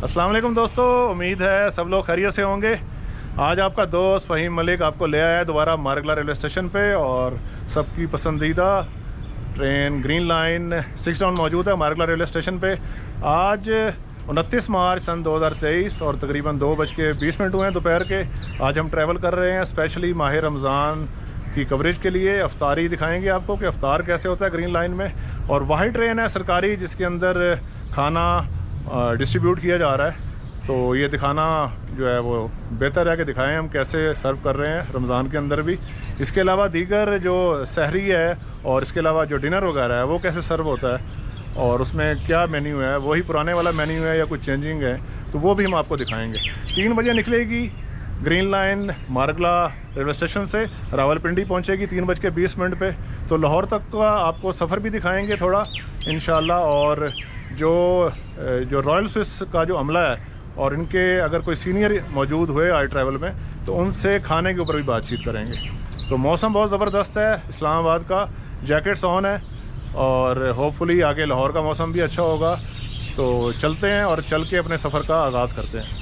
अस्सलाम वालेकुम दोस्तों, उम्मीद है सब लोग खैरियत से होंगे। आज आपका दोस्त फ़हीम मलिक आपको ले आया है दोबारा मारगला रेलवे स्टेशन पे और सबकी पसंदीदा ट्रेन ग्रीन लाइन 6 डाउन मौजूद है मारगला रेलवे स्टेशन पे। आज 29 मार्च सन 2023 और तकरीबन 2:20 हुए हैं दोपहर के। आज हम ट्रैवल कर रहे हैं स्पेशली माह रमज़ान की कवरेज के लिए। अफ्तारी दिखाएंगे आपको कि अफ्तार कैसे होता है ग्रीन लाइन में। और वही ट्रेन है सरकारी जिसके अंदर खाना डिस्ट्रीब्यूट किया जा रहा है, तो ये दिखाना जो है वो बेहतर है कि दिखाएं हम कैसे सर्व कर रहे हैं रमज़ान के अंदर भी। इसके अलावा दीगर जो सहरी है और इसके अलावा जो डिनर वगैरह है वो कैसे सर्व होता है और उसमें क्या मेन्यू है, वही पुराने वाला मेन्यू है या कुछ चेंजिंग है, तो वो भी हम आपको दिखाएंगे। 3 बजे निकलेगी green line Margalla railway station से, रावलपिंडी पहुंचेगी 3:20 पे। तो लाहौर तक का आपको सफ़र भी दिखाएंगे थोड़ा इंशाल्लाह। और जो रॉयल स्विस का जो अमला है और इनके अगर कोई सीनियर मौजूद हुए आई ट्रैवल में तो उनसे खाने के ऊपर भी बातचीत करेंगे। तो मौसम बहुत ज़बरदस्त है इस्लामाबाद का, जैकेट्स ऑन है और होपफुली आगे लाहौर का मौसम भी अच्छा होगा। तो चलते हैं और चल के अपने सफ़र का आगाज़ करते हैं।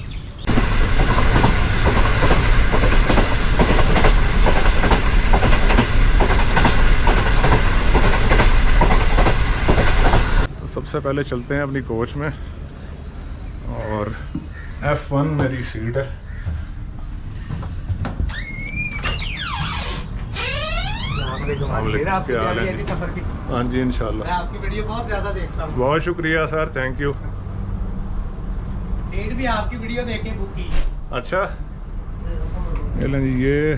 सबसे पहले चलते हैं अपनी कोच में और F1 मेरी सीट है। क्या हाल है? हाँ जी इंशाल्लाह। मैं आपकी वीडियो बहुत ज़्यादा देखता हूँ। बहुत शुक्रिया सर, थैंक यू। सीट भी आपकी वीडियो देख के बुक की। अच्छा ये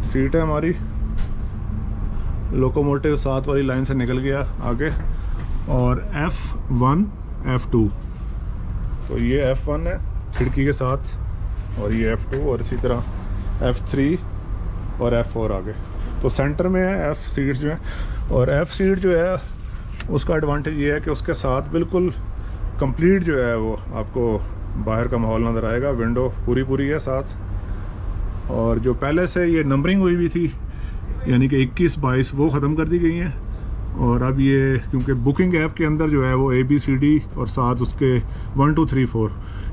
सीट है हमारी, लोकोमोटिव 7 वाली लाइन से निकल गया आगे। और F1 F2, तो ये F1 है खिड़की के साथ और ये F2 और इसी तरह F3 और F4 आगे। तो सेंटर में है F सीट्स जो है। और F सीट जो है उसका एडवांटेज ये है कि उसके साथ बिल्कुल कंप्लीट जो है वो आपको बाहर का माहौल नज़र आएगा। विंडो पूरी है साथ। और जो पहले से ये नंबरिंग हुई हुई थी यानी कि 21, 22 वो ख़त्म कर दी गई हैं। और अब ये क्योंकि बुकिंग ऐप के अंदर जो है वो ABCD और साथ उसके 1 2 3 4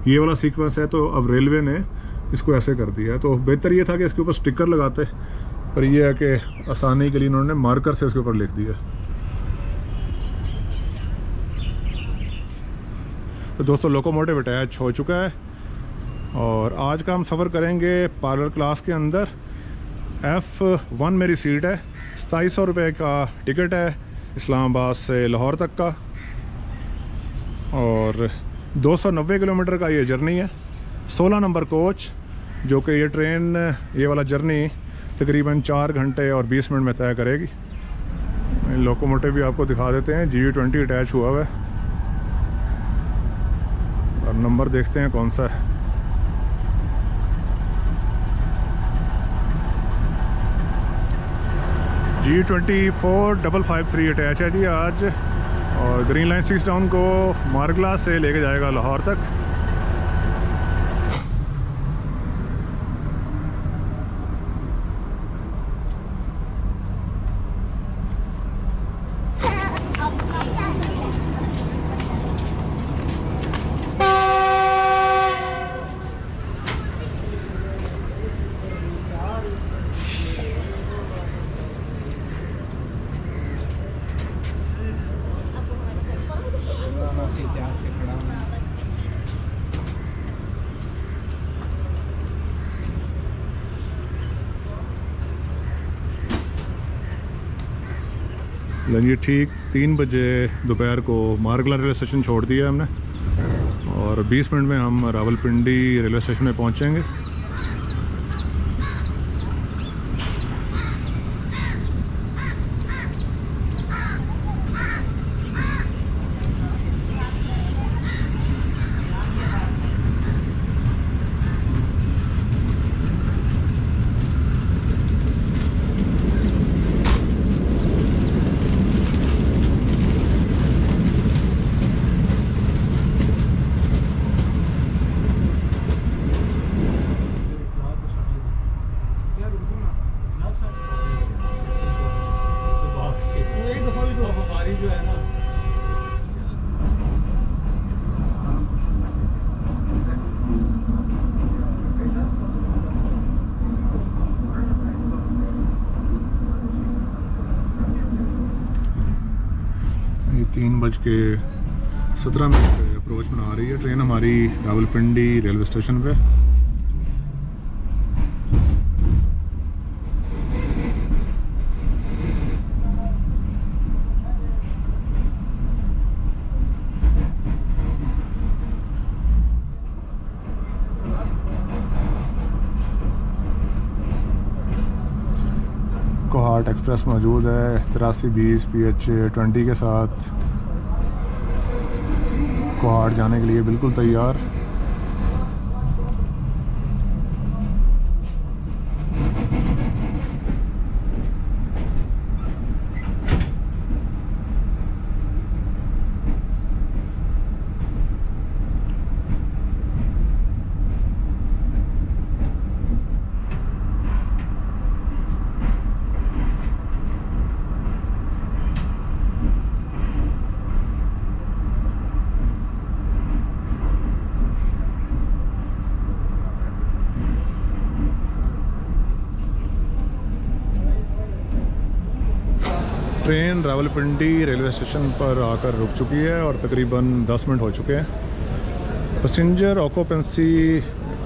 ये वाला सीक्वेंस है, तो अब रेलवे ने इसको ऐसे कर दिया है। तो बेहतर ये था कि इसके ऊपर स्टिकर लगाते, पर ये है कि आसानी के लिए इन्होंने मार्कर से इसके ऊपर लिख दिया। तो दोस्तों लोकोमोटिव अटैच हो चुका है और आज का हम सफ़र करेंगे पार्लर क्लास के अंदर। F1 मेरी सीट है, 2700 रुपये का टिकट है इस्लामाबाद से लाहौर तक का और 290 किलोमीटर का ये जर्नी है। 16 नंबर कोच, जो कि ये ट्रेन ये वाला जर्नी तकरीबन 4 घंटे और 20 मिनट में तय करेगी। लोकोमोटिव भी आपको दिखा देते हैं, G20 अटैच हुआ हुआ है और नंबर देखते हैं कौन सा है। G24553 अटैच है जी आज। और ग्रीन लाइन 6 डाउन को मारगला से लेके जाएगा लाहौर तक। ये ठीक 3 बजे दोपहर को मारगला रेलवे स्टेशन छोड़ दिया हमने और 20 मिनट में हम रावलपिंडी रेलवे स्टेशन में पहुंचेंगे। 3:17 पे अप्रोच बना रही है ट्रेन हमारी रावलपिंडी रेलवे स्टेशन पे। कोहाट एक्सप्रेस मौजूद है 8320 PH20 के साथ कोहाट जाने के लिए बिल्कुल तैयार। ट्रेन रावलपिंडी रेलवे स्टेशन पर आकर रुक चुकी है और तकरीबन 10 मिनट हो चुके हैं। पैसेंजर ऑक्यूपेंसी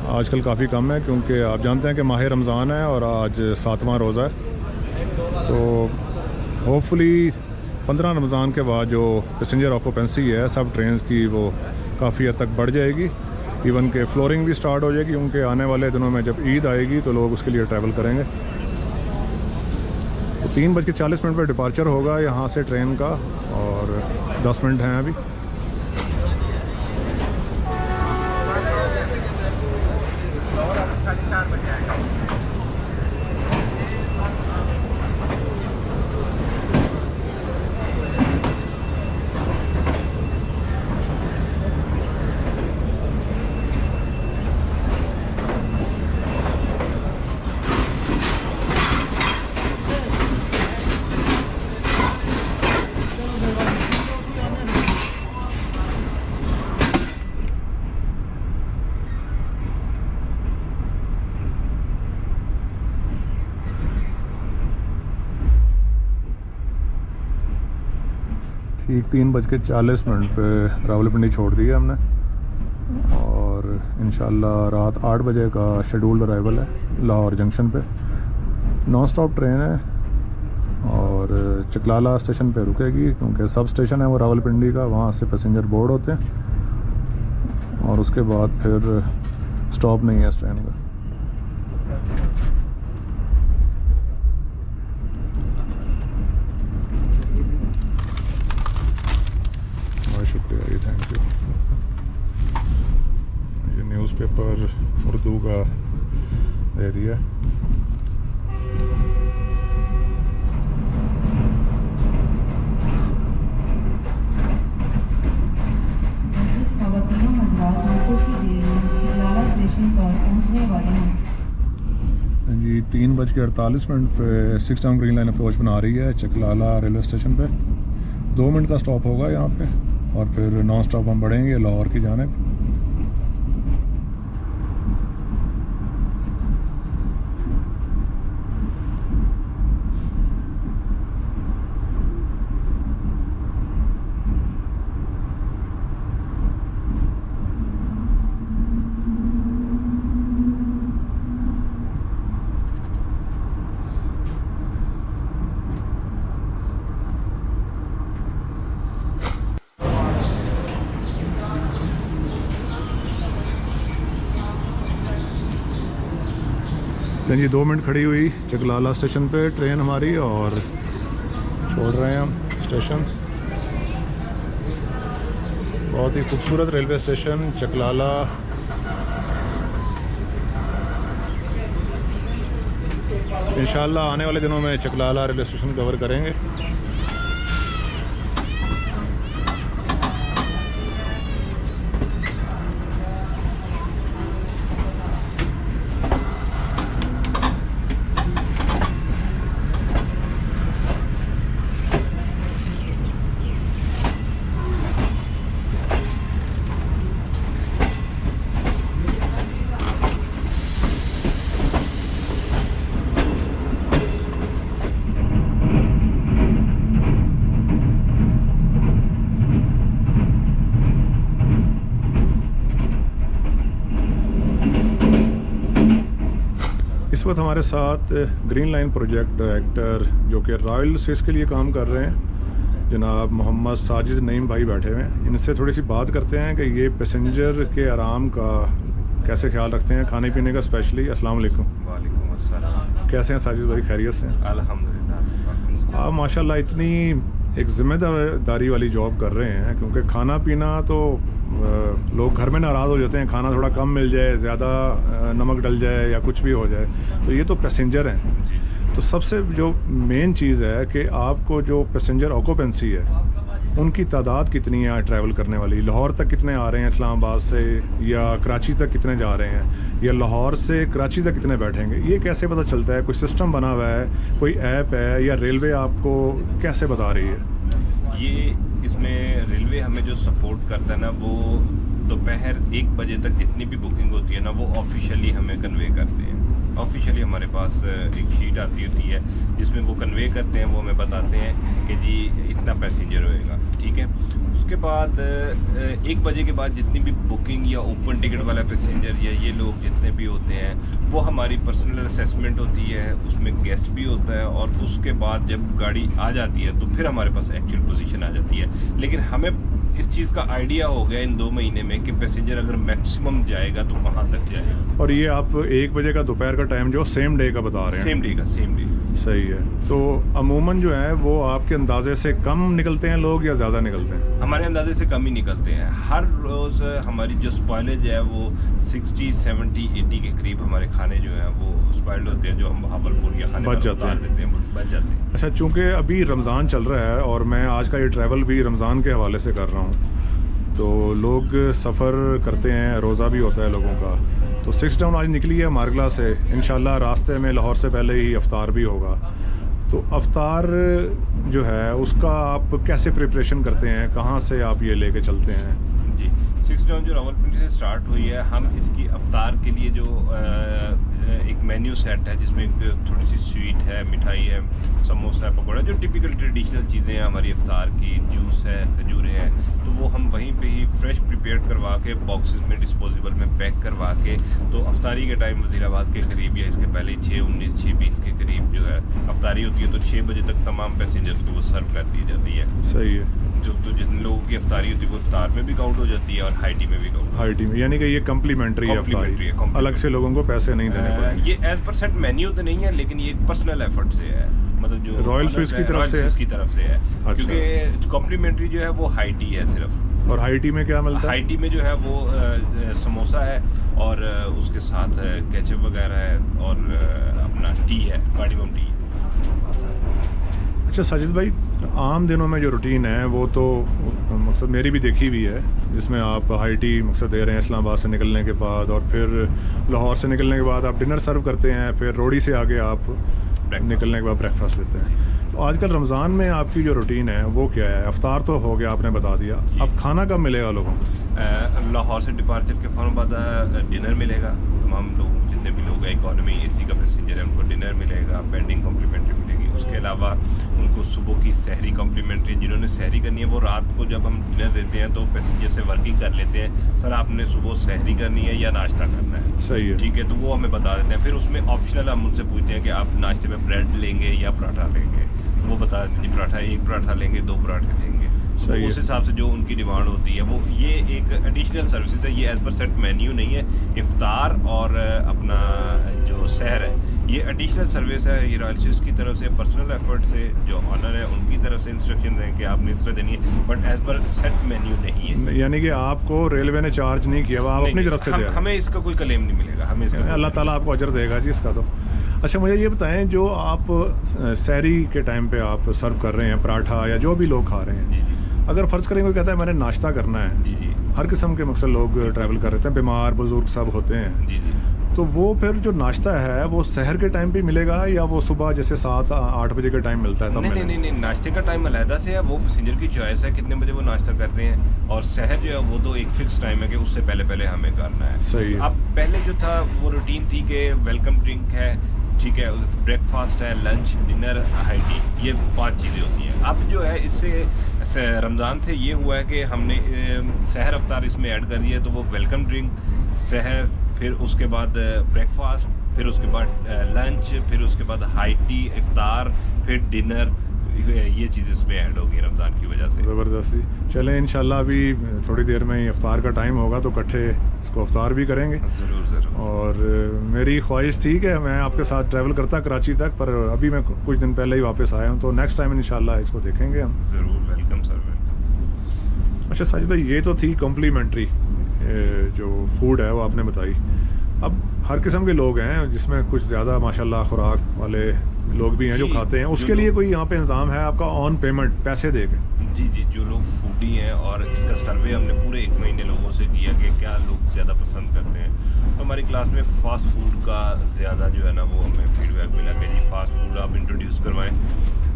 आजकल काफ़ी कम है क्योंकि आप जानते हैं कि माह रमज़ान है और आज 7वां रोज़ा है। तो होपफुली 15 रमज़ान के बाद जो पैसेंजर ऑक्यूपेंसी है सब ट्रेन की वो काफ़ी हद तक बढ़ जाएगी। इवन के फ्लोरिंग भी स्टार्ट हो जाएगी क्योंकि आने वाले दिनों में जब ईद आएगी तो लोग उसके लिए ट्रैवल करेंगे। तो 3:40 पर डिपार्चर होगा यहाँ से ट्रेन का और 10 मिनट हैं अभी। ठीक 3:40 पे रावलपिंडी छोड़ दी है हमने और इंशाल्लाह रात 8 बजे का शेड्यूल्ड अराइवल है लाहौर जंक्शन पे। नॉन स्टॉप ट्रेन है और चकलाला स्टेशन पे रुकेगी क्योंकि सब स्टेशन है वो रावलपिंडी का, वहाँ से पैसेंजर बोर्ड होते हैं और उसके बाद फिर स्टॉप नहीं है इस ट्रेन का। शुक्रिया जी, थैंक यू। ये न्यूज़पेपर उर्दू का दे दिया। जी 3:48 पे 6 टाउन ग्रीन लाइन अप्रोच बना रही है चकलाला रेलवे स्टेशन पे। 2 मिनट का स्टॉप होगा यहाँ पे और फिर नॉन स्टॉप हम बढ़ेंगे लाहौर की जानिब। जी 2 मिनट खड़ी हुई चकलाला स्टेशन पे ट्रेन हमारी और छोड़ रहे हैं हम स्टेशन। बहुत ही खूबसूरत रेलवे स्टेशन चकलाला। इंशाल्लाह आने वाले दिनों में चकलाला रेलवे स्टेशन कवर करेंगे। इस वक्त हमारे साथ ग्रीन लाइन प्रोजेक्ट डायरेक्टर जो कि रॉयल स्विस के लिए काम कर रहे हैं जनाब मोहम्मद साजिद नईम भाई बैठे हुए हैं। इनसे थोड़ी सी बात करते हैं कि ये पैसेंजर के आराम का कैसे ख्याल रखते हैं, खाने पीने का स्पेशली। अस्सलाम वालेकुम। वालेकुम अस्सलाम। कैसे हैं साजिद भाई, खैरियत से? अल्हम्दुलिल्लाह। आप माशाल्लाह इतनी एक ज़िम्मेदारी वाली जॉब कर रहे हैं, क्योंकि खाना पीना तो लोग घर में नाराज़ हो जाते हैं, खाना थोड़ा कम मिल जाए, ज़्यादा नमक डल जाए या कुछ भी हो जाए, तो ये तो पैसेंजर हैं। तो सबसे जो मेन चीज़ है कि आपको जो पैसेंजर ऑक्यूपेंसी है उनकी तादाद कितनी है ट्रैवल करने वाली? लाहौर तक कितने आ रहे हैं इस्लामाबाद से, या कराची तक कितने जा रहे हैं, या लाहौर से कराची तक कितने बैठेंगे? ये कैसे पता चलता है? कोई सिस्टम बना हुआ है, कोई ऐप है, या रेलवे आपको कैसे बता रही है? ये इसमें रेलवे हमें जो सपोर्ट करता है ना, वो दोपहर 1 बजे तक जितनी भी बुकिंग होती है ना, वो ऑफिशियली हमें कन्वे करते हैं। ऑफिशियली हमारे पास एक शीट आती होती है जिसमें वो कन्वे करते हैं, वो हमें बताते हैं कि जी इतना पैसेंजर होएगा, ठीक है। उसके बाद 1 बजे के बाद जितनी भी बुकिंग या ओपन टिकट वाला पैसेंजर या ये लोग जितने भी होते हैं, वो हमारी पर्सनल असेसमेंट होती है, उसमें गेस्ट भी होता है, और उसके बाद जब गाड़ी आ जाती है तो फिर हमारे पास एक्चुअल पोजीशन आ जाती है। लेकिन हमें इस चीज़ का आइडिया हो गया इन 2 महीने में कि पैसेंजर अगर मैक्सिमम जाएगा तो कहाँ तक जाएगा। और ये आप 1 बजे का दोपहर का टाइम जो सेम डे का बता रहे हैं? Same day. सही है। तो अमूमन जो है वो आपके अंदाजे से कम निकलते हैं लोग या ज़्यादा निकलते हैं? हमारे अंदाजे से कम ही निकलते हैं। हर रोज़ हमारी जो स्पॉइलेज है वो 60, 70, 80 के करीब हमारे खाने जो हैं वो स्पॉइल्ड होते हैं, जो हम भावलपुर या खाने बच जाते हैं। अच्छा, चूँकि अभी रमज़ान चल रहा है और मैं आज का ये ट्रैवल भी रमज़ान के हवाले से कर रहा हूँ, तो लोग सफ़र करते हैं, रोज़ा भी होता है लोगों का। तो 6 डाउन आज निकली है मारगला से, इंशाल्लाह रास्ते में लाहौर से पहले ही अफ्तार भी होगा। तो अफ्तार जो है उसका आप कैसे प्रिपरेशन करते हैं, कहाँ से आप ये लेके चलते हैं? जी, 6 डाउन जो रावलपिंडी से स्टार्ट हुई है, हम इसकी अफ्तार के लिए जो एक मेन्यू सेट है जिसमें थोड़ी सी स्वीट है, मिठाई है, समोसा है, पकौड़ा, जो टिपिकल ट्रेडिशनल चीज़ें हैं हमारी अफ्तार की, जूस है, खजूरें हैं, तो वो हम वहीं पे ही फ्रेश प्रिपेयर करवा के बॉक्सेस में डिस्पोजेबल में पैक करवा के, तो अफ्तारी के टाइम वज़ीराबाद के करीब या इसके पहले 6:19, 6:20 के करीब जो है अफ्तारी होती है, तो 6 बजे तक तमाम पैसेंजर्स को वो सर्व कर दी जाती है। सही है। तो जिन लोगों की अफ्तारी होती है वो अफ्तार में भी काउंट हो जाती है और हाई टी में भी काउंट। हाई टी में यानी कि ये कम्प्लीमेंट्री है अफ्तारी, अलग से लोगों को पैसे नहीं देने पड़ते। ये एज पर सेट मेन्यू तो नहीं है, लेकिन ये पर्सनल एफर्ट से है, मतलब जो रॉयल स्विस की तरफ से है। अच्छा। क्योंकि कॉम्प्लीमेंट्री जो है वो हाई टी है सिर्फ। और हाई टी में क्या मिलता है? हाई टी में जो है वो समोसा है और उसके साथ केचप वगैरह है और अपना टी है, कार्डिमम टी। अच्छा साजिद भाई, आम दिनों में जो रूटीन है वो तो मकसद मेरी भी देखी हुई है, जिसमें आप हाई टी मकसद दे रहे हैं इस्लामाबाद से निकलने के बाद, और फिर लाहौर से निकलने के बाद आप डिनर सर्व करते हैं, फिर रोडी से आगे आप निकलने के बाद ब्रेकफास्ट देते हैं। तो आजकल रमज़ान में आपकी जो रूटीन है वो क्या है? अफ्तार तो हो गया, आपने बता दिया, अब खाना कब मिलेगा लोगों को? लाहौर से डिपार्चर के फ़ौरन बाद डिनर मिलेगा। तमाम लोग जितने भी लोग हैं, इकॉनमी एसी का पैसेंजर है, उनको डिनर मिलेगा, बेंडिंग कॉम्प्लीमेंट्री मिलेगी। उसके अलावा उनको सुबह की सहरी कॉम्प्लीमेंट्री, जिन्होंने सहरी करनी है वो रात को जब हम डिनर देते हैं तो पैसेंजर से वर्किंग कर लेते हैं, सर आपने सुबह सहरी करनी है या नाश्ता करना है। सही है, ठीक है, तो वो हमें बता देते हैं। फिर उसमें ऑप्शनल हम उनसे पूछते हैं कि आप नाश्ते में ब्रेड लेंगे या पराठा लेंगे, वो बता देते हैं पराठा, 1 पराठा लेंगे, 2 पराठे लेंगे। तो उस हिसाब से जो उनकी डिमांड होती है वो, ये एक एडिशनल सर्विसेज है, ये एज पर सेट मेन्यू नहीं है। इफ्तार और अपना जो सहर है ये एडिशनल सर्विस है, ये रॉयल स्विस की तरफ से पर्सनल एफर्ट से जो ऑनर है उनकी तरफ से इंस्ट्रक्शन हैं कि आपने इस तरह देनी है, but as per set menu नहीं है। यानी कि आपको रेलवे ने चार्ज नहीं किया, आप अपनी तरफ से दे रहे हैं। हमें इसका कोई क्लेम नहीं मिलेगा, हमें इसका अल्लाह ताला आपको अजर देगा जी इसका। तो अच्छा, मुझे ये बताएं, जो आप सहरी के टाइम पे आप सर्व कर रहे हैं पराठा या जो भी लोग खा रहे हैं, जी जी, अगर फ़र्ज़ करें कोई कहता है मैंने नाश्ता करना है, जी जी, हर किस्म के मकसद लोग ट्रैवल कर रहे हैं, बीमार बुजुर्ग सब होते हैं, जी जी, तो वो फिर जो नाश्ता है वो सहर के टाइम पे मिलेगा या वो सुबह जैसे 7-8 बजे के टाइम मिलता है तब? नहीं, नाश्ते का टाइम अलहदा से है, वो पैसेंजर की चॉइस है कितने बजे वो नाश्ता करते हैं, और सहर जो है वो तो एक फिक्स टाइम है कि उससे पहले हमें करना है। सही है। अब पहले जो था वो रूटीन थी कि वेलकम ड्रिंक है, ठीक है, ब्रेकफास्ट है, लंच, डिनर, हाई टी, ये 5 चीज़ें होती हैं। अब जो है इससे रमज़ान से ये हुआ है कि हमने सहर अफ्तार इसमें ऐड कर दिया है, तो वो वेलकम ड्रिंक, सहर, फिर उसके बाद ब्रेकफास्ट फिर उसके बाद लंच, फिर उसके बाद हाई टी, इफ्तार, फिर डिनर, ये चीज़ इसमें ऐड होगी रमज़ान की वजह से। ज़बरदस्ती। चलें इंशाल्लाह अभी थोड़ी देर में ही इफ्तार का टाइम होगा तो इकट्ठे इसको इफ्तार भी करेंगे। ज़रूर ज़रूर। और मेरी ख्वाहिश थी कि मैं आपके साथ ट्रैवल करता कराची तक, पर अभी मैं कुछ दिन पहले ही वापस आया हूँ, तो नेक्स्ट टाइम इंशाल्लाह इसको देखेंगे हम। ज़रूर, वेलकम सर, वेलकम। अच्छा साजिद भाई, ये तो थी कॉम्प्लीमेंट्री जो फूड है वो आपने बताई। अब हर किस्म के लोग हैं, जिसमें कुछ ज़्यादा माशाल्लाह खुराक वाले लोग भी हैं जो खाते हैं, उसके लिए कोई यहाँ पे इंतज़ाम है आपका ऑन पेमेंट पैसे दे के? जी जी, जो लोग फूडी हैं, और इसका सर्वे हमने पूरे 1 महीने लोगों से किया कि क्या लोग ज़्यादा पसंद करते हैं, तो हमारी क्लास में फ़ास्ट फूड का ज़्यादा जो है ना वो हमें फीडबैक मिला कि जी फ़ास्ट फूड आप इंट्रोड्यूस करवाएं।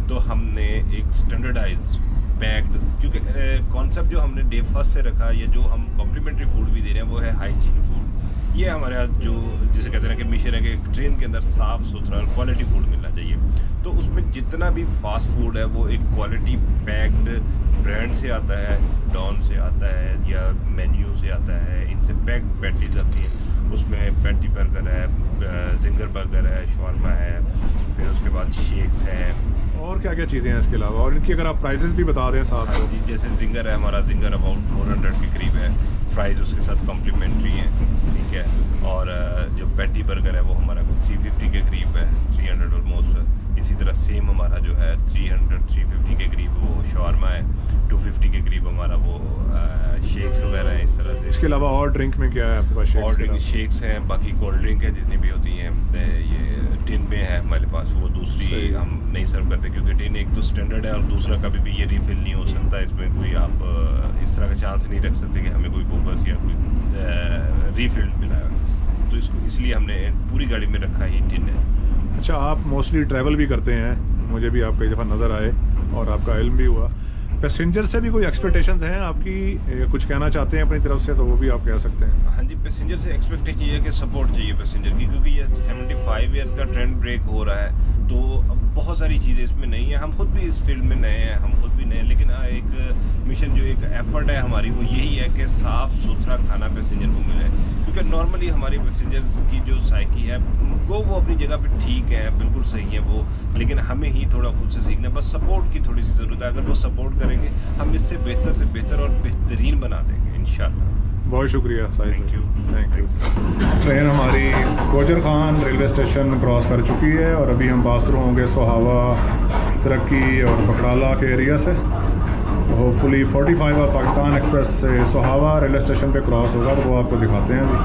तो हमने एक स्टैंडर्डाइज पैक्ड, क्योंकि कॉन्सेप्ट जो हमने डे फर्स्ट से रखा, या जो हम कॉम्प्लीमेंट्री फूड भी दे रहे हैं वो है हाइजीन फूड। ये हमारे यहाँ जो जिसे कहते हैं कि मिशन है कि ट्रेन के अंदर साफ़ सुथरा और क्वालिटी फूड मिलना चाहिए। तो उसमें जितना भी फास्ट फूड है वो एक क्वालिटी पैक्ड ब्रांड से आता है, डॉन से आता है या मेन्यू से आता है, इनसे पैक्ड पैटीज आती हैं। उसमें पैटी बर्गर है, जिंगर बर्गर है, शॉर्मा है, फिर उसके बाद शेक्स हैं। और क्या क्या चीज़ें हैं इसके अलावा, और इनकी अगर आप प्राइसेस भी बता दें साथ में। जी, जैसे जिंगर है, हमारा जिंगर अबाउट 400 के करीब है, फ्राइज़ उसके साथ कॉम्प्लीमेंट्री हैं, ठीक है। और जो पैटी बर्गर है वो हमारा 350 के करीब है, 300 ऑलमोस्ट। इसी तरह सेम हमारा जो है 350 के करीब वो शॉर्मा है, 250 के करीब हमारा वो शेक्स वगैरह है, इस तरह से। इसके अलावा और ड्रिंक में क्या है आपके पास? और ड्रिंक शेक्स हैं, बाकी कोल्ड ड्रिंक है जितनी भी होती हैं, ये टिन में है हमारे पास, वो दूसरी हम नहीं सर्व करते, क्योंकि टिन एक तो स्टैंडर्ड है और दूसरा कभी भी ये रिफ़िल नहीं हो सकता। इसमें कोई आप इस तरह का चांस नहीं रख सकते कि हमें कोई बोगस या कोई रीफिल मिला है, तो इसको इसलिए हमने पूरी गाड़ी में रखा ही टिन है। अच्छा, आप मोस्टली ट्रैवल भी करते हैं, मुझे भी आप कई दफ़ा नज़र आए और आपका इल्म भी हुआ। पैसेंजर से भी कोई एक्सपेक्टेशंस हैं आपकी, कुछ कहना चाहते हैं अपनी तरफ से तो वो भी आप कह सकते हैं। हाँ जी, पैसेंजर से एक्सपेक्ट ये है कि सपोर्ट चाहिए पैसेंजर की, क्योंकि ये 75 ईयर्स का ट्रेंड ब्रेक हो रहा है, तो अब बहुत सारी चीज़ें इसमें नहीं है। हम खुद भी इस फील्ड में नए हैं, हम खुद भी नए हैं, लेकिन एक मिशन जो एक एफर्ट है हमारी वो यही है कि साफ़ सुथरा खाना पैसेंजर को मिले, क्योंकि नॉर्मली हमारी पैसेंजर्स की जो साइकी है वो अपनी जगह पे ठीक है, बिल्कुल सही है वो, लेकिन हमें ही थोड़ा खुद से सीखना, बस सपोर्ट की थोड़ी सी ज़रूरत है। अगर वो सपोर्ट करेंगे हम इससे बेहतर से बेहतर और बेहतरीन बना देंगे इंशाल्लाह। बहुत शुक्रिया Sahib, Thank you. Thank you. Train हमारी गोजर खान रेलवे स्टेशन क्रॉस कर चुकी है और अभी हम पास थ्रू होंगे सोहावा, तरक्की और बकराला के एरिया से। होपफुली 45 और पाकिस्तान एक्सप्रेस से सोहावा रेलवे स्टेशन पे क्रॉस होगा, तो वो आपको दिखाते हैं। अभी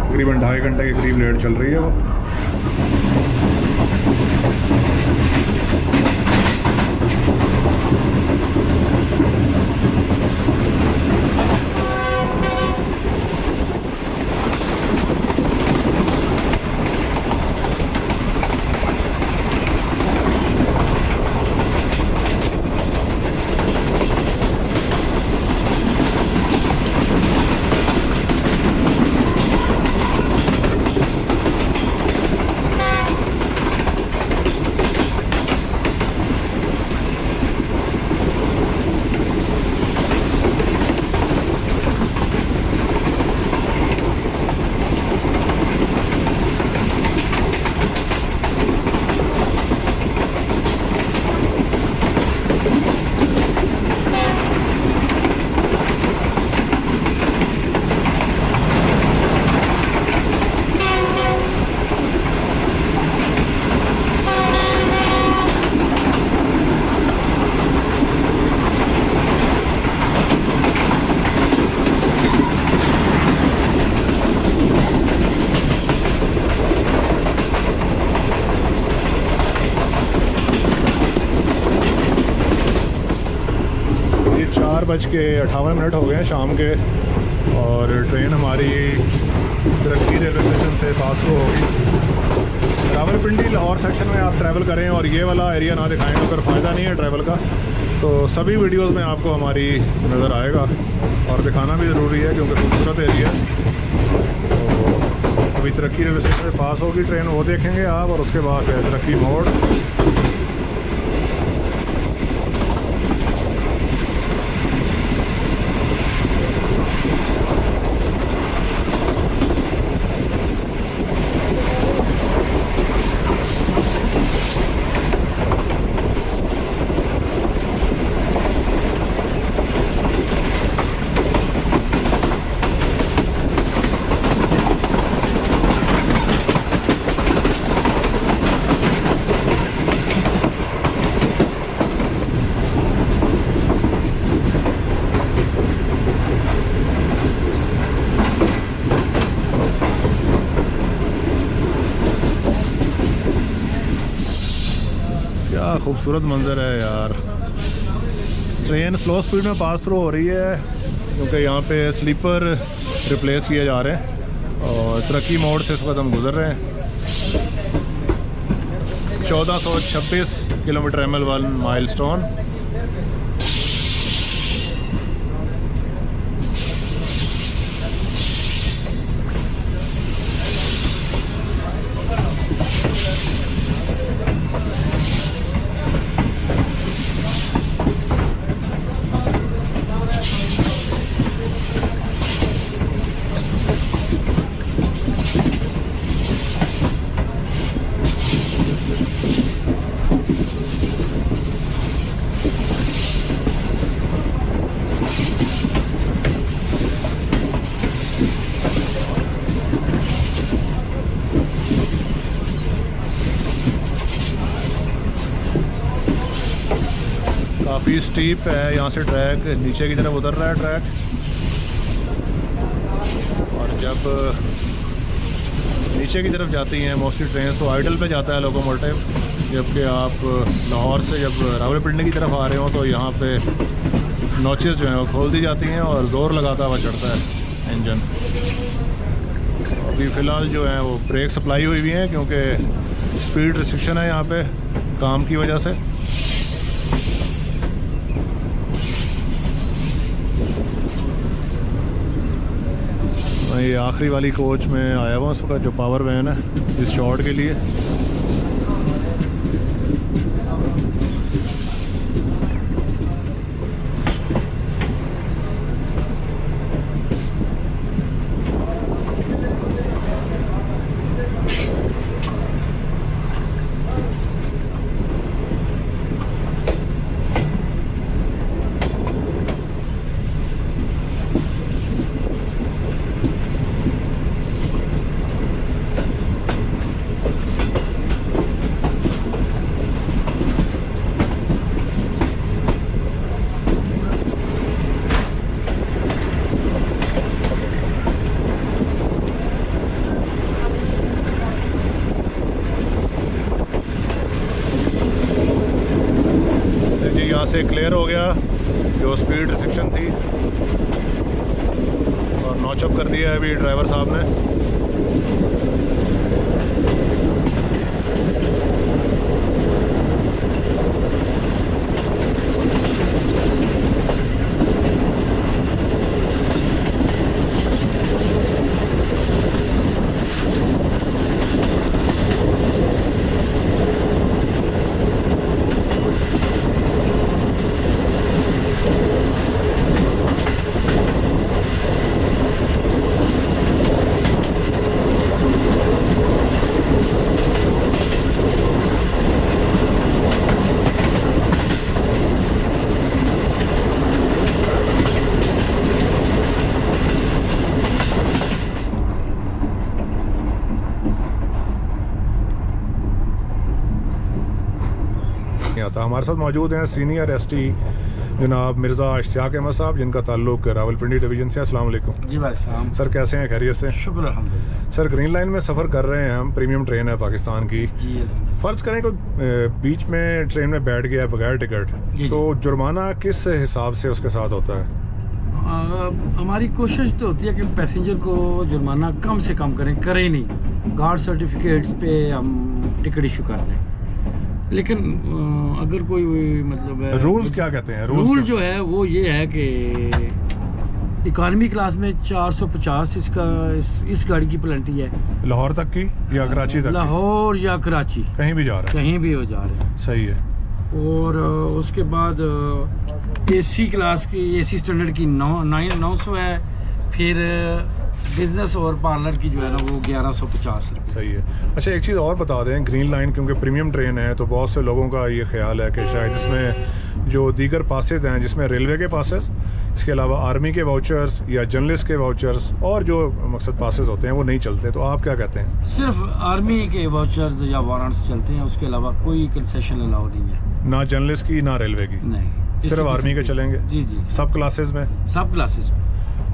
तकरीबन 2.5 घंटे के करीब लेट चल रही है वो। ये 4:58 हो गए हैं शाम के, और ट्रेन हमारी तरक्की रेलवे स्टेशन से पास हो होगी। रावलपिंडी लाहौर सेक्शन में आप ट्रैवल करें और ये वाला एरिया ना दिखाएं तो फिर फ़ायदा नहीं है ट्रैवल का। तो सभी वीडियोस में आपको हमारी नज़र आएगा और दिखाना भी ज़रूरी है क्योंकि खूबसूरत एरिया है। तो अभी तरक्की रेलवे स्टेशन से पास होगी ट्रेन, वो देखेंगे आप, और उसके बाद तरक्की मोड़। खूबसूरत मंजर है यार। ट्रेन स्लो स्पीड में पास थ्रू हो रही है क्योंकि यहाँ पे स्लीपर रिप्लेस किए जा रहे हैं और तरक्की मोड़ से इस वक्त हम गुजर रहे हैं। 1426 किलोमीटर ML1 माइलस्टोन। काफ़ी स्टीप है, यहाँ से ट्रैक नीचे की तरफ उतर रहा है ट्रैक। और जब नीचे की तरफ जाती हैं मोस्टली ट्रेन तो आइडल पे जाता है लोकोमोटिव, जबकि आप लाहौर से जब रावलपिंडी की तरफ आ रहे हो तो यहाँ पे नॉचेस जो हैं वो खोल दी जाती हैं और ज़ोर लगाता हुआ चढ़ता है इंजन। अभी फ़िलहाल जो है वो ब्रेक सप्लाई हुई हैं क्योंकि स्पीड रिस्ट्रिक्शन है यहाँ पे काम की वजह से। ये आखिरी वाली कोच में आया हुआ उसका जो पावर वैन है इस शॉट के लिए। यहाँ से क्लियर हो गया जो स्पीड रिस्ट्रिक्शन थी और नॉचअप कर दिया है अभी ड्राइवर साहब ने। आता हमारे साथ मौजूद हैं सीनियर एसटी जनाब मिर्ज़ा इश्तियाक अहमद साहब, जिनका ताल्लुक रावलपिंडी डिवीज़न से। अस्सलाम वालेकुम। जी भाई साहब। सर कैसे हैं, खैरियत से? शुक्र अल्हम्दुलिल्लाह। सर ग्रीन लाइन में सफ़र कर रहे हैं हम, प्रीमियम ट्रेन है पाकिस्तान की। जी फ़र्ज़ करें कोई बीच में ट्रेन में बैठ गया बगैर टिकट, तो जुर्माना किस हिसाब से उसके साथ होता है? हमारी कोशिश तो होती है कि पैसेंजर को जुर्माना कम से कम करें ही नहीं। गार्ड सर्टिफिकेट्स पे हम टिकट इशू कर दें, लेकिन अगर कोई मतलब रूल्स क्या कहते हैं? रूल जो है वो ये है कि इकॉनमी क्लास में 450 इस गाड़ी की पेनल्टी है। लाहौर तक की या कराची तक? लाहौर या कराची, कहीं भी जा रहा है? कहीं भी हो जा रहे हैं। सही है। और उसके बाद एसी क्लास की, एसी स्टैंडर्ड की 900 है। फिर बिजनेस और पार्लर की जो है ना वो 1150 रुपये। सही है। अच्छा एक चीज़ और बता दें, ग्रीन लाइन क्योंकि प्रीमियम ट्रेन है तो बहुत से लोगों का ये ख्याल है कि शायद इसमें जो दीगर पासेस हैं, जिसमें रेलवे के पासेस, इसके अलावा आर्मी के वाउचर्स या जर्नलिस्ट के वाउचर्स और जो मकसद पासेस होते हैं वो नहीं चलते, तो आप क्या कहते हैं? सिर्फ आर्मी के वाउचर्स या वारंट्स चलते हैं, उसके अलावा कोई कंसेशन अलाउ नहीं है। ना जर्नलिस्ट की ना रेलवे की? नहीं, सिर्फ आर्मी के चलेंगे? जी जी, सब क्लासेस में? सब क्लासेस में।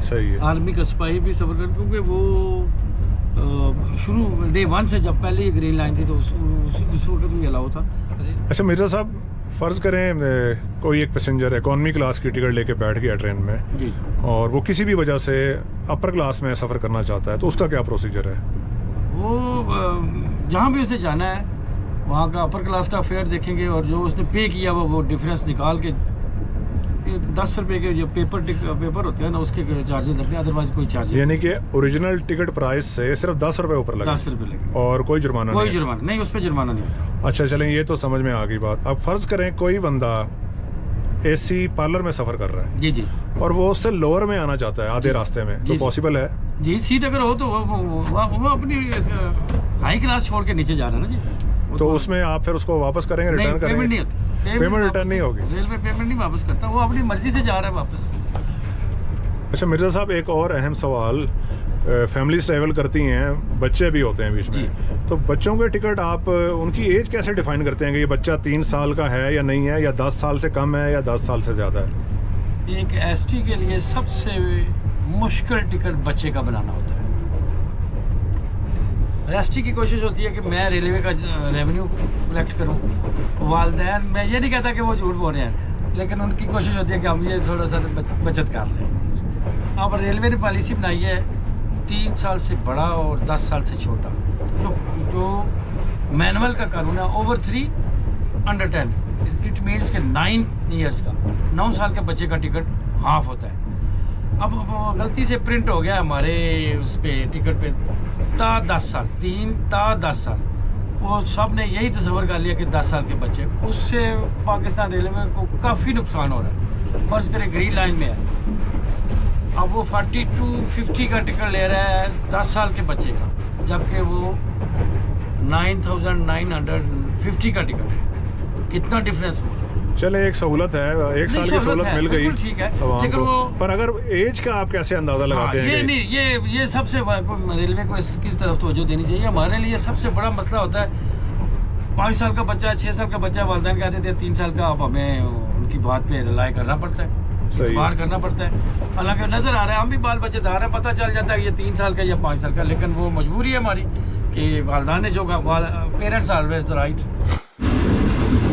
सही है। आर्मी का सिपाही भी सफर कर, क्योंकि वो शुरू डे 1 से जब पहले ये ग्रीन लाइन थी तो उस वक्त भी अलाउ था। अच्छा मिर्ज़ा साहब, फ़र्ज़ करें कोई एक पैसेंजर इकॉनमी क्लास की टिकट लेके बैठ गया ट्रेन में जी, और वो किसी भी वजह से अपर क्लास में सफ़र करना चाहता है, तो उसका क्या प्रोसीजर है? वो जहाँ भी उसे जाना है वहाँ का अपर क्लास का फेयर देखेंगे और जो उसने पे किया वो डिफरेंस निकाल के 10 रुपये के जो पेपर होते हैं ना उसके चार्जेस लगते हैं, अदरवाइज कोई चार्जेस। यानी कि ओरिजिनल टिकट प्राइस से सिर्फ 10 रुपये ऊपर लगे? 10 रुपये लगे और कोई जुर्माना कोई नहीं? जुर्माना नहीं, उस पर जुर्माना नहीं होता। अच्छा चलें, ये तो समझ में आ गई बात। अब फ़र्ज़ करें कोई बंदा एसी पार्लर में सफ़र कर रहा है जी जी और वो उससे लोअर में आना चाहता है आधे रास्ते में, तो जी। पॉसिबल है? जी, सीट अगर हो तो वो अपनी हाई क्लास छोड़ के नीचे जा रहा है ना जी। वो तो उसमें आप फिर उसको वापस करेंगे, नहीं, रिटर्न पेमेंट करेंगे? नहीं होती, पेमेंट रिटर्न नहीं होगी? रेलवे पेमेंट नहीं वापस करता, वो अपनी मर्जी से जा रहा है वापस। अच्छा मिर्ज़ा साहब, एक और अहम सवाल, फैमिलीज ट्रैवल करती हैं, बच्चे भी होते हैं बीच में, तो बच्चों के टिकट आप उनकी एज कैसे डिफाइन करते हैं कि ये बच्चा 3 साल का है या नहीं है, या 10 साल से कम है या 10 साल से ज़्यादा है? एक एसटी के लिए सबसे मुश्किल टिकट बच्चे का बनाना होता है। एसटी की कोशिश होती है कि मैं रेलवे का रेवेन्यू कलेक्ट करूं, वालदैन, मैं ये नहीं कहता कि वो झूठ बोल रहे हैं, लेकिन उनकी कोशिश होती है कि हम ये थोड़ा सा बचत कर लें। अब रेलवे ने पॉलिसी बनाई है 3 साल से बड़ा और 10 साल से छोटा, जो मैनुअल का कानून है, ओवर 3 अंडर 10, इट मीन्स के 9 ईयर्स का, 9 साल के बच्चे का टिकट हाफ होता है। अब वो गलती से प्रिंट हो गया हमारे उस पर टिकट पे ता 10 साल, 3 ता 10 साल, वो सब ने यही तस्वर कर लिया कि 10 साल के बच्चे, उससे पाकिस्तान रेलवे को काफ़ी नुकसान हो रहा है। फर्ज करें ग्रीन लाइन में है, अब वो 4250 का टिकट ले रहा है 10 साल के बच्चे का, जबकि वो 9950 का टिकट है। कितना डिफरेंस हुआ? चले, एक सहूलत है, एक साल की सहूलत मिल गई ठीक है, आवाम लेकिन को। वो पर अगर एज का आप कैसे अंदाज़ा लगाते हैं? ये कि- नहीं, ये सबसे रेलवे को इसकी तरफ तवज्जो देनी चाहिए। हमारे लिए सबसे बड़ा मसला होता है 5 साल का बच्चा, 6 साल का बच्चा, वालिदैन कहते थे 3 साल का, अब हमें उनकी बात पे रिलाई करना पड़ता है, इतबार करना पड़ता है। हालांकि नज़र आ रहा है हम भी बाल बच्चेदार हैं, पता चल जाता है ये 3 साल का या 5 साल का, लेकिन वो मजबूरी है हमारी कि वालिदैन ने जो पेरेंट्स ऑलवेज राइट।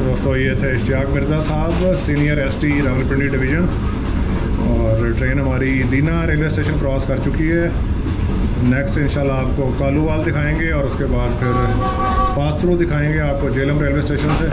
दोस्तों, ये थे इश्तियाक मिर्ज़ा साहब, सीनियर एसटी रावलपिंडी डिवीज़न, और ट्रेन हमारी दीना रेलवे स्टेशन क्रॉस कर चुकी है। नेक्स्ट इंशाल्लाह आपको कालूवाल दिखाएंगे और उसके बाद फिर पास थ्रू दिखाएंगे आपको जेलम रेलवे स्टेशन से।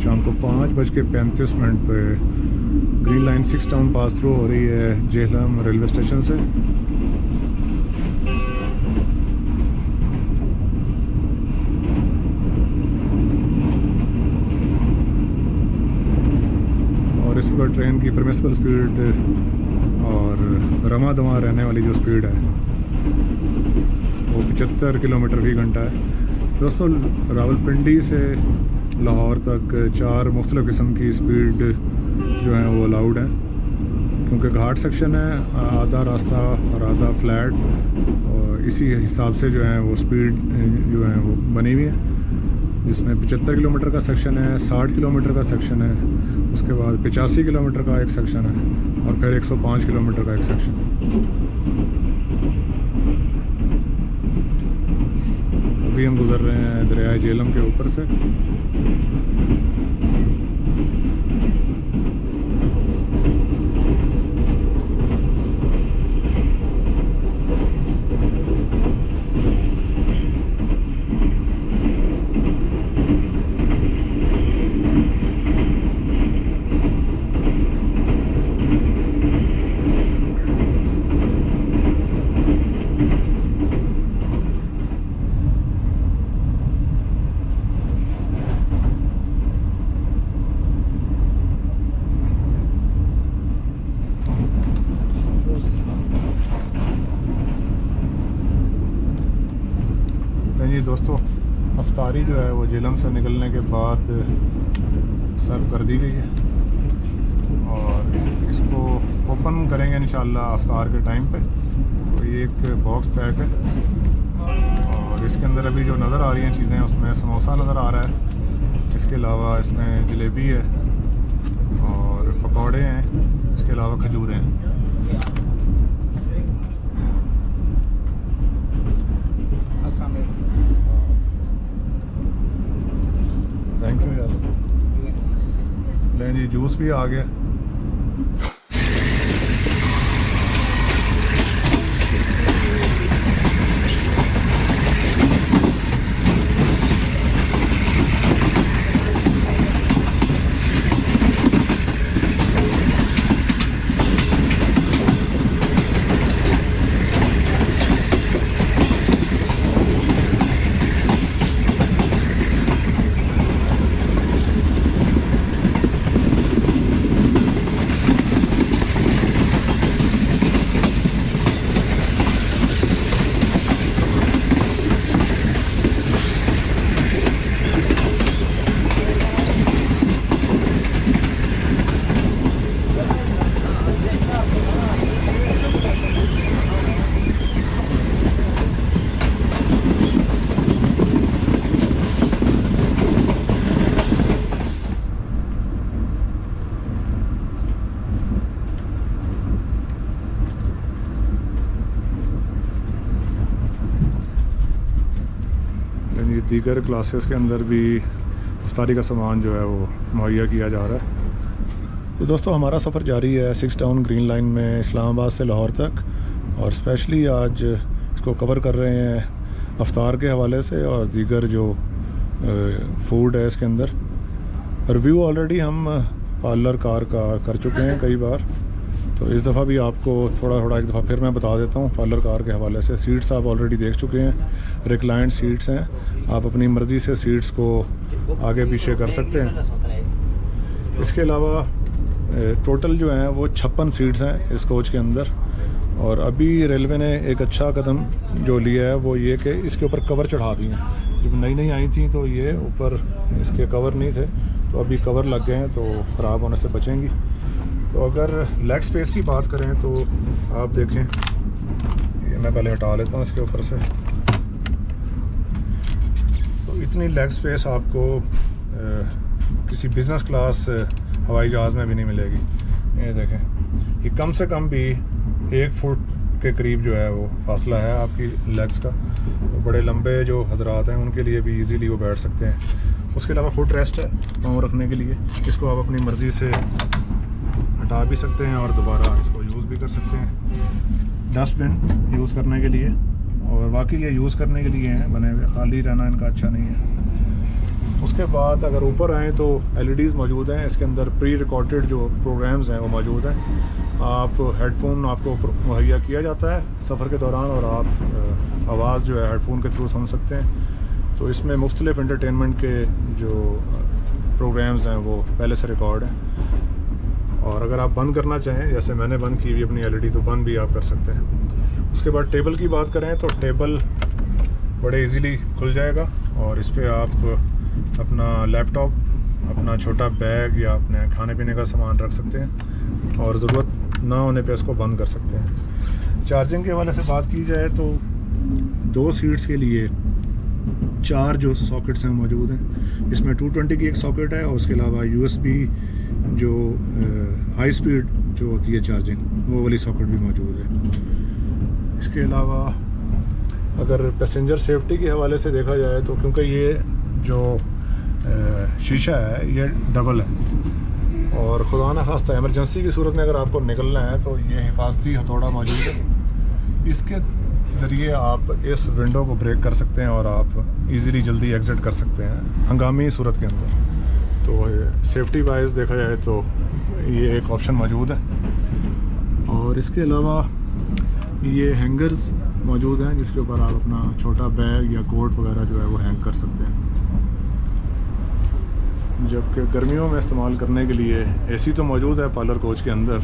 शाम को 5:35 पे green line 6 town pass through हो रही है जेहलम रेलवे स्टेशन से। और इस वक्त ट्रेन की परमिसिबल स्पीड और रमा दमा रहने वाली जो स्पीड है वो 75 किलोमीटर फी घंटा है। दोस्तों, रावलपिंडी से लाहौर तक 4 मुख्तलिफ़ किस्म की स्पीड जो है वो अलाउड है, क्योंकि घाट सेक्शन है, आधा रास्ता और आधा फ्लैट, और इसी हिसाब से जो है वो स्पीड जो है वो बनी हुई है, जिसमें 75 किलोमीटर का सेक्शन है, 60 किलोमीटर का सेक्शन है, उसके बाद 85 किलोमीटर का एक सेक्शन है, और फिर 105 किलोमीटर का एक सेक्शन है। अभी हम गुज़र रहे हैं दरिया झेलम के ऊपर से। जी दोस्तों, अफ्तारी जो है वो झेलम से निकलने के बाद सर्व कर दी गई है और इसको ओपन करेंगे इंशाल्लाह अफ्तार के टाइम पे। तो ये एक बॉक्स पैक है और इसके अंदर अभी जो नज़र आ रही हैं चीज़ें, उसमें समोसा नज़र आ रहा है, इसके अलावा इसमें जलेबी है और पकौड़े हैं, इसके अलावा खजूरें हैं। थैंक यू यार। लें जी, जूस भी आ गया। दीगर क्लासेस के अंदर भी इफ्तारी का सामान जो है वो मुहैया किया जा रहा है। तो दोस्तों, हमारा सफ़र जारी है 6 टाउन ग्रीन लाइन में इस्लामाबाद से लाहौर तक, और स्पेशली आज इसको कवर कर रहे हैं अफ्तार के हवाले से और दीगर जो फूड है इसके अंदर। रिव्यू ऑलरेडी हम पार्लर कार का कर चुके हैं कई बार, तो इस दफ़ा भी आपको थोड़ा एक दफ़ा फिर मैं बता देता हूँ पार्लर कार के हवाले से। सीट्स आप ऑलरेडी देख चुके हैं, रिक्लाइंड सीट्स हैं, आप अपनी मर्ज़ी से सीट्स को आगे पीछे कर सकते हैं। इसके अलावा टोटल जो हैं वो 56 सीट्स हैं इस कोच के अंदर। और अभी रेलवे ने एक अच्छा कदम जो लिया है वो ये कि इसके ऊपर कवर चढ़ा दिए हैं। जब नई आई थी तो ये ऊपर इसके कवर नहीं थे, तो अभी कवर लग गए हैं तो ख़राब होने से बचेंगी। तो अगर लेग स्पेस की बात करें तो आप देखें, ये मैं पहले हटा लेता हूँ इसके ऊपर से। तो इतनी लेग स्पेस आपको किसी बिज़नेस क्लास हवाई जहाज़ में भी नहीं मिलेगी। ये देखें, ये कम से कम भी 1 फुट के करीब जो है वो फासला है आपकी लेग्स का। तो बड़े लंबे जो हजरात हैं उनके लिए भी इजीली वो बैठ सकते हैं। उसके अलावा फुट रेस्ट है पाँव रखने के लिए, इसको आप अपनी मर्ज़ी से हटा भी सकते हैं और दोबारा इसको यूज़ भी कर सकते हैं। डस्टबिन यूज़ करने के लिए, और वाकई ये यूज़ करने के लिए हैं बने हुए, खाली रहना इनका अच्छा नहीं है। उसके बाद अगर ऊपर आएँ तो LEDs मौजूद हैं इसके अंदर, प्री रिकॉर्डेड जो प्रोग्राम्स हैं वो मौजूद हैं। आप हेडफोन आपको मुहैया किया जाता है सफ़र के दौरान, और आप आवाज़ जो है हेडफोन के थ्रू सुन सकते हैं। तो इसमें मुख्तलिफ़ एंटरटेनमेंट के जो प्रोग्राम्स हैं वो पहले से रिकॉर्ड हैं। और अगर आप बंद करना चाहें, जैसे मैंने बंद की हुई अपनी LED, तो बंद भी आप कर सकते हैं। उसके बाद टेबल की बात करें तो टेबल बड़े इजीली खुल जाएगा, और इस पर आप अपना लैपटॉप, अपना छोटा बैग या अपने खाने पीने का सामान रख सकते हैं, और ज़रूरत ना होने पे इसको बंद कर सकते हैं। चार्जिंग के हवाले से बात की जाए तो 2 सीट्स के लिए 4 जो सॉकेट्स हैं मौजूद हैं। इसमें 220 की एक सॉकेट है, और उसके अलावा USB जो हाई स्पीड जो होती है चार्जिंग, वो वाली सॉकेट भी मौजूद है। इसके अलावा अगर पैसेंजर सेफ्टी के हवाले से देखा जाए तो क्योंकि ये जो शीशा है ये डबल है और खुदा न खास्ता एमरजेंसी की सूरत में अगर आपको निकलना है तो ये हिफाजती हथौड़ा मौजूद है। इसके ज़रिए आप इस विंडो को ब्रेक कर सकते हैं और आप इजीली जल्दी एग्ज़िट कर सकते हैं हंगामी सूरत के अंदर। तो सेफ्टी वाइज देखा जाए तो ये एक ऑप्शन मौजूद है। और इसके अलावा ये हैंगर्स मौजूद हैं जिसके ऊपर आप अपना छोटा बैग या कोट वगैरह जो है वो हैंग कर सकते हैं। जबकि गर्मियों में इस्तेमाल करने के लिए एसी तो मौजूद है पार्लर कोच के अंदर,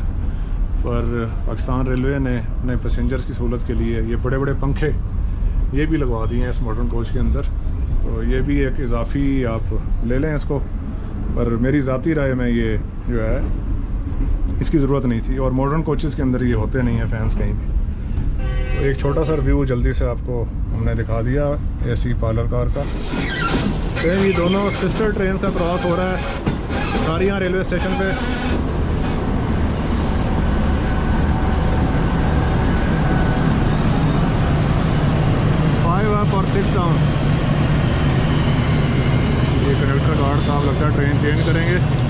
पर पाकिस्तान रेलवे ने अपने पैसेंजर्स की सहूलत के लिए ये बड़े बड़े पंखे ये भी लगवा दिए हैं इस मॉडर्न कोच के अंदर। तो ये भी एक इजाफी आप ले लें इसको, पर मेरी ज़ाती राय में ये जो है इसकी ज़रूरत नहीं थी और मॉडर्न कोचेज़ के अंदर ये होते नहीं हैं फ़ैन्स कहीं भी। तो एक छोटा सा रिव्यू जल्दी से आपको हमने दिखा दिया एसी पार्लर कार का। ट्रेन ये दोनों सिस्टर ट्रेन से क्रॉस हो रहा है खारियां रेलवे स्टेशन पे। और 6 डाउन। ये कंडक्टर गार्ड साहब लगता है ट्रेन चेंज करेंगे।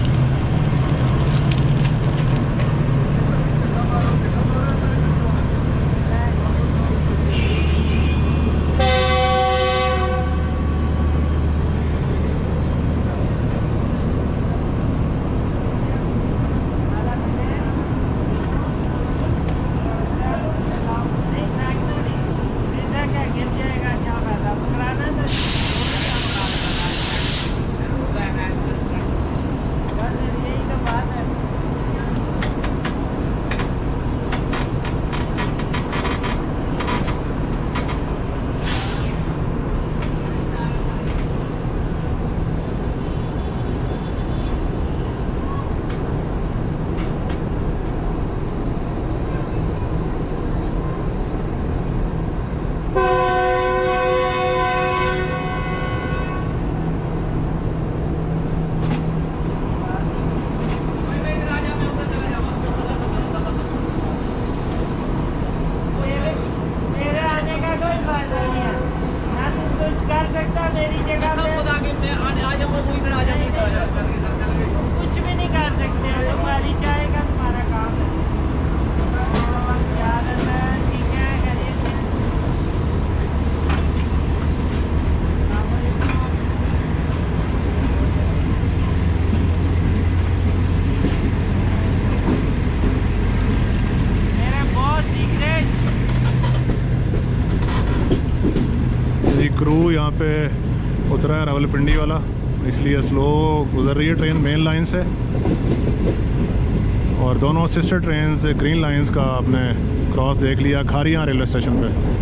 क्रू यहाँ पे उतरा है रावलपिंडी वाला, इसलिए स्लो गुजर रही है ट्रेन मेन लाइन से। और दोनों सिस्टर ट्रेन ग्रीन लाइंस का आपने क्रॉस देख लिया खारियां रेलवे स्टेशन पे।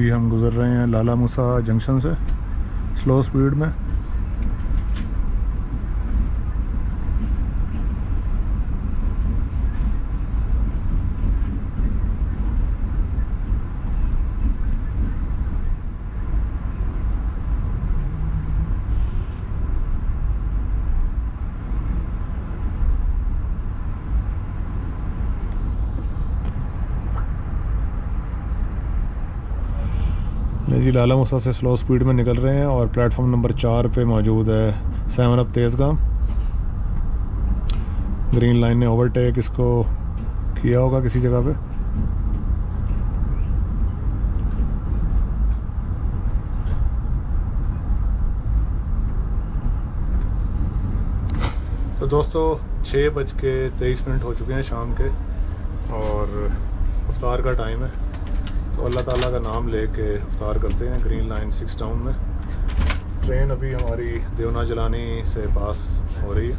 हम गुज़र रहे हैं लाला मूसा जंक्शन से स्लो स्पीड में। जी लाला मूसा से स्लो स्पीड में निकल रहे हैं और प्लेटफॉर्म नंबर 4 पे मौजूद है 7 अप तेज़गाम। ग्रीन लाइन ने ओवरटेक इसको किया होगा किसी जगह पे। तो दोस्तों 6:23 हो चुके हैं शाम के और इफ्तार का टाइम है, तो अल्लाह ताला का नाम लेके इफ्तार करते हैं। ग्रीन लाइन 6 टाउन में ट्रेन अभी हमारी देवना जलानी से पास हो रही है।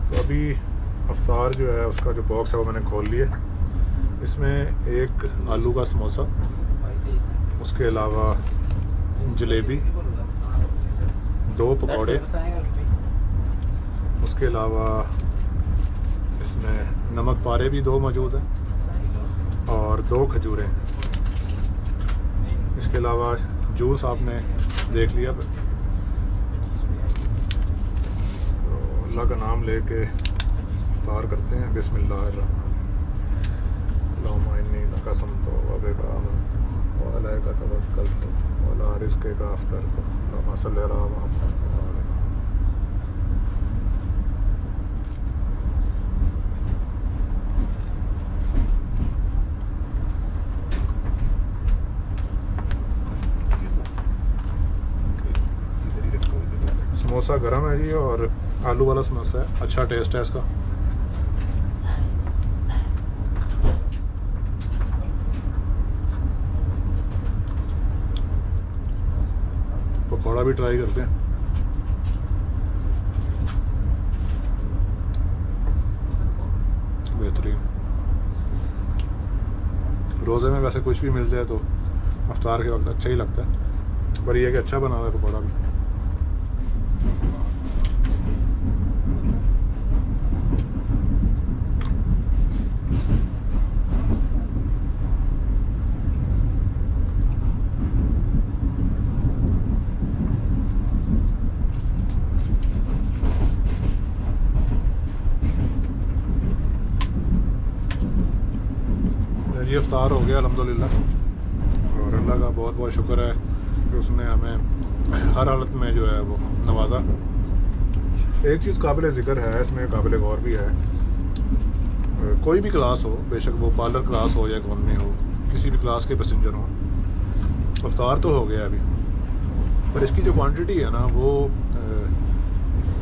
तो अभी इफ्तार जो है उसका जो बॉक्स है वो मैंने खोल लिया इसमें एक आलू का समोसा, उसके अलावा जलेबी, 2 पकौड़े, उसके अलावा इसमें नमक पारे भी 2 मौजूद हैं और 2 खजूरें हैं। इसके अलावा जूस आपने देख लिया। तो अल्लाह का नाम लेके इफ्तार करते हैं। बिस्मिल्लाहिर्रहमानिर्रहीम। इन्नी कसमतु व बिका आमनतु व अलैका तवक्कलतु व अला रिज़्क़िका अफ़्तरतु। अल्लाहुम्मा सल्लि अला मुहम्मद व आलि मुहम्मद। समोसा गरम है जी और आलू वाला समोसा है, अच्छा टेस्ट है इसका। पकौड़ा भी ट्राई करते हैं। बेहतरीन। रोज़े में वैसे कुछ भी मिल जाए तो अफ्तार के वक्त अच्छा ही लगता है, पर यह कि अच्छा बना हुआ है पकौड़ा भी। ये इफ्तार हो गया अल्हम्दुलिल्लाह, और अल्लाह का बहुत बहुत शुक्र है कि उसने हमें हर हालत में जो है वो नवाजा। एक चीज़ काबिल ज़िक्र है इसमें, काबिल गौर भी है, कोई भी क्लास हो, बेशक वो पार्लर क्लास हो या इकॉनमी हो, किसी भी क्लास के पैसेंजर हो, इफ्तार तो हो गया अभी, पर इसकी जो क्वांटिटी है ना वो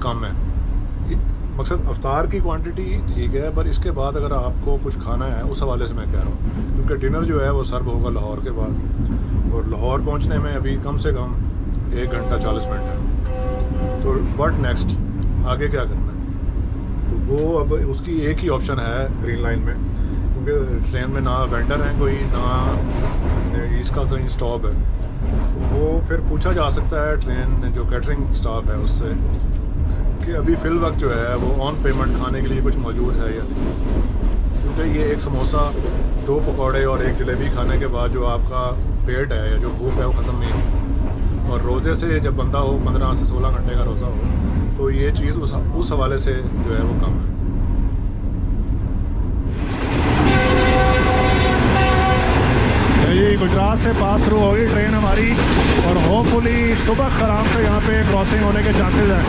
कम है। मकसद अफ्तार की क्वांटिटी ठीक है, पर इसके बाद अगर आपको कुछ खाना है उस हवाले से मैं कह रहा हूँ, क्योंकि डिनर जो है वो सर्व होगा लाहौर के बाद, और लाहौर पहुँचने में अभी कम से कम 1 घंटा 40 मिनट है। तो व्हाट नेक्स्ट, आगे क्या करना है? तो वो अब उसकी एक ही ऑप्शन है ग्रीन लाइन में, क्योंकि ट्रेन में ना वेंडर हैं कोई, ना इसका कहीं स्टॉप है। वो फिर पूछा जा सकता है ट्रेन जो कैटरिंग स्टाफ है उससे कि अभी फ़िल वक्त जो है वो ऑन पेमेंट खाने के लिए कुछ मौजूद है या नहीं, क्योंकि ये एक समोसा, 2 पकौड़े और 1 जलेबी खाने के बाद जो आपका पेट है या जो भूख है वो ख़त्म नहीं हो। और रोज़े से जब बंदा हो 15 से 16 घंटे का रोज़ा हो, तो ये चीज़ उस हवाले से जो है वो कम है। जी गुजरात से पास थ्रू होगी ट्रेन हमारी, और होपफुली सुबह आराम से यहाँ पे क्रॉसिंग होने के चांसेस हैं।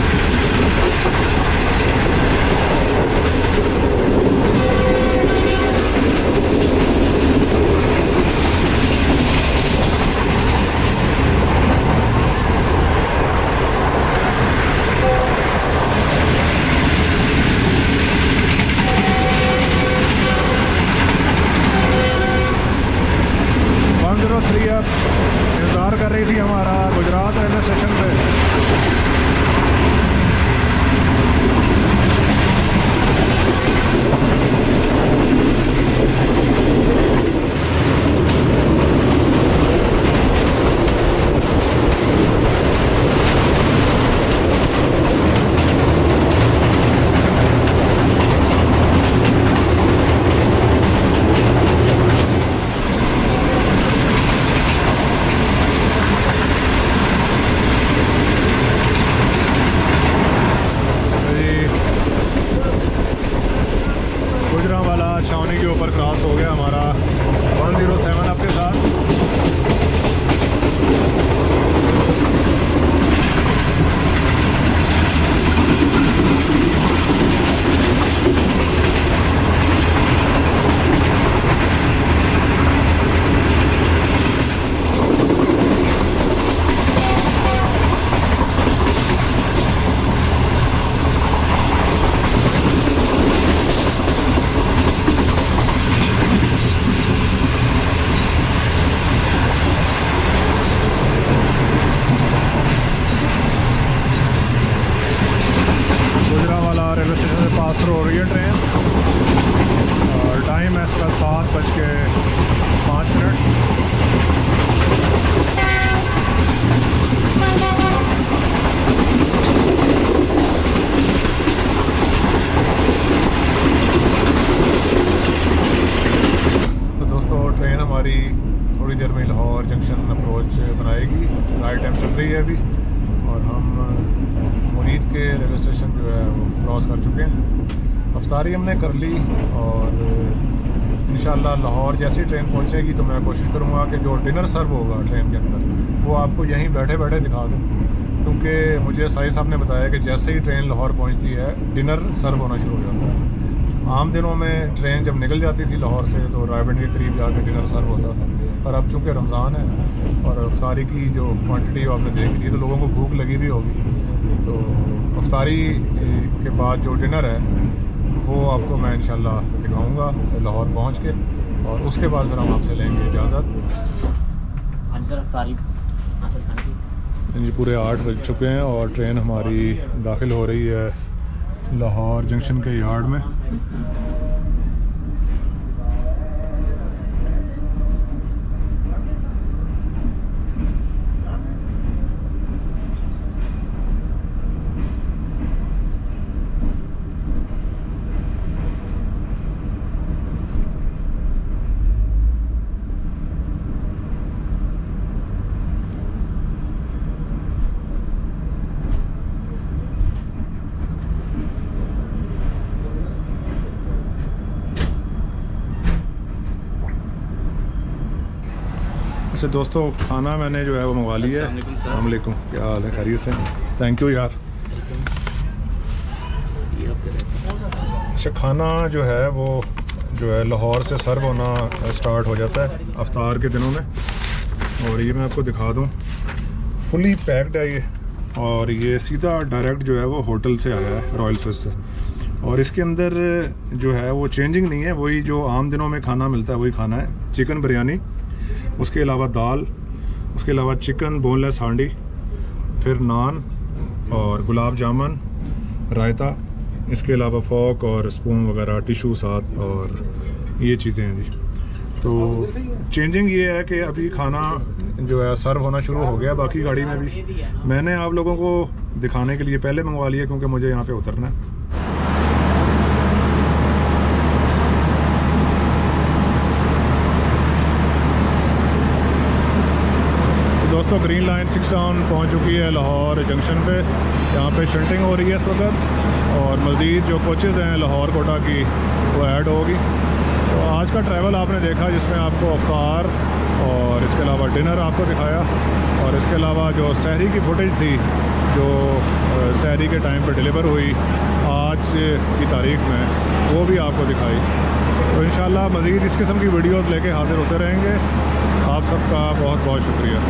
इंतज़ार कर रही थी हमारा गुजरात रेलवे स्टेशन पे। छावनी के ऊपर क्रॉस हो गया हमारा 107 आपके साथ। रेलवे स्टेशन से पास हो रही है ट्रेन, और टाइम है इसका 7:11। नाइट टाइम चल रही है अभी, और हम मुरीद के रेलवे स्टेशन जो है वो क्रॉस कर चुके हैं। अफ्तारी हमने कर ली और इंशाल्लाह लाहौर जैसी ट्रेन पहुंचेगी तो मैं कोशिश करूंगा कि जो डिनर सर्व होगा ट्रेन के अंदर वो आपको यहीं बैठे बैठे दिखा दूँ, क्योंकि मुझे साहिब साहब ने बताया कि जैसे ही ट्रेन लाहौर पहुंचती है डिनर सर्व होना शुरू हो जाता है। आम दिनों में ट्रेन जब निकल जाती थी लाहौर से तो रायबंड के करीब जाकर डिनर सर्व होता था, पर अब चूँकि रमज़ान है और अफ्तारी की जो क्वांटिटी आपने देख ली तो लोगों को भूख लगी भी होगी, तो अफ्तारी के बाद जो डिनर है वो आपको मैं इंशाल्लाह दिखाऊंगा लाहौर पहुंच के, और उसके बाद फिर हम आपसे लेंगे इजाज़त। जी पूरे 8 बज चुके हैं और ट्रेन हमारी दाखिल हो रही है लाहौर जंक्शन के यार्ड में। अच्छा दोस्तों, खाना मैंने जो है वो मंगवा लिया है। अस्सलाम वालेकुम, क्या हाल है? खैरियत से? थैंक यू यार। अच्छा खाना जो है वो जो है लाहौर से सर्व होना स्टार्ट हो जाता है अफ्तार के दिनों में, और ये मैं आपको दिखा दूँ फुली पैक्ड है ये, और ये सीधा डायरेक्ट जो है वो होटल से आया है रॉयल स्विस से, और इसके अंदर जो है वो चेंजिंग नहीं है, वही जो आम दिनों में खाना मिलता है वही खाना है। चिकन बिरयानी, उसके अलावा दाल, उसके अलावा चिकन बोनलेस हांडी, फिर नान और गुलाब जामुन, रायता, इसके अलावा फॉक और स्पून वगैरह, टिशू साथ, और ये चीज़ें हैं जी। तो चेंजिंग ये है कि अभी खाना जो है सर्व होना शुरू हो गया बाकी गाड़ी में भी। मैंने आप लोगों को दिखाने के लिए पहले मंगवा लिया क्योंकि मुझे यहाँ पे उतरना है। दोस्तों ग्रीन लाइन 6 टाउन पहुंच चुकी है लाहौर जंक्शन पे। यहाँ पे शंटिंग हो रही है इस वक्त, और मज़ीद जो कोचेज़ हैं लाहौर कोटा की वो ऐड होगी। तो आज का ट्रैवल आपने देखा जिसमें आपको अफ्तार और इसके अलावा डिनर आपको दिखाया, और इसके अलावा जो सहरी की फुटेज थी जो सहरी के टाइम पर डिलीवर हुई आज की तारीख में वो भी आपको दिखाई। तो इंशाल्लाह मज़ीद इस किस्म की वीडियोज़ लेके हाज़िर होते रहेंगे। आप सबका बहुत बहुत शुक्रिया।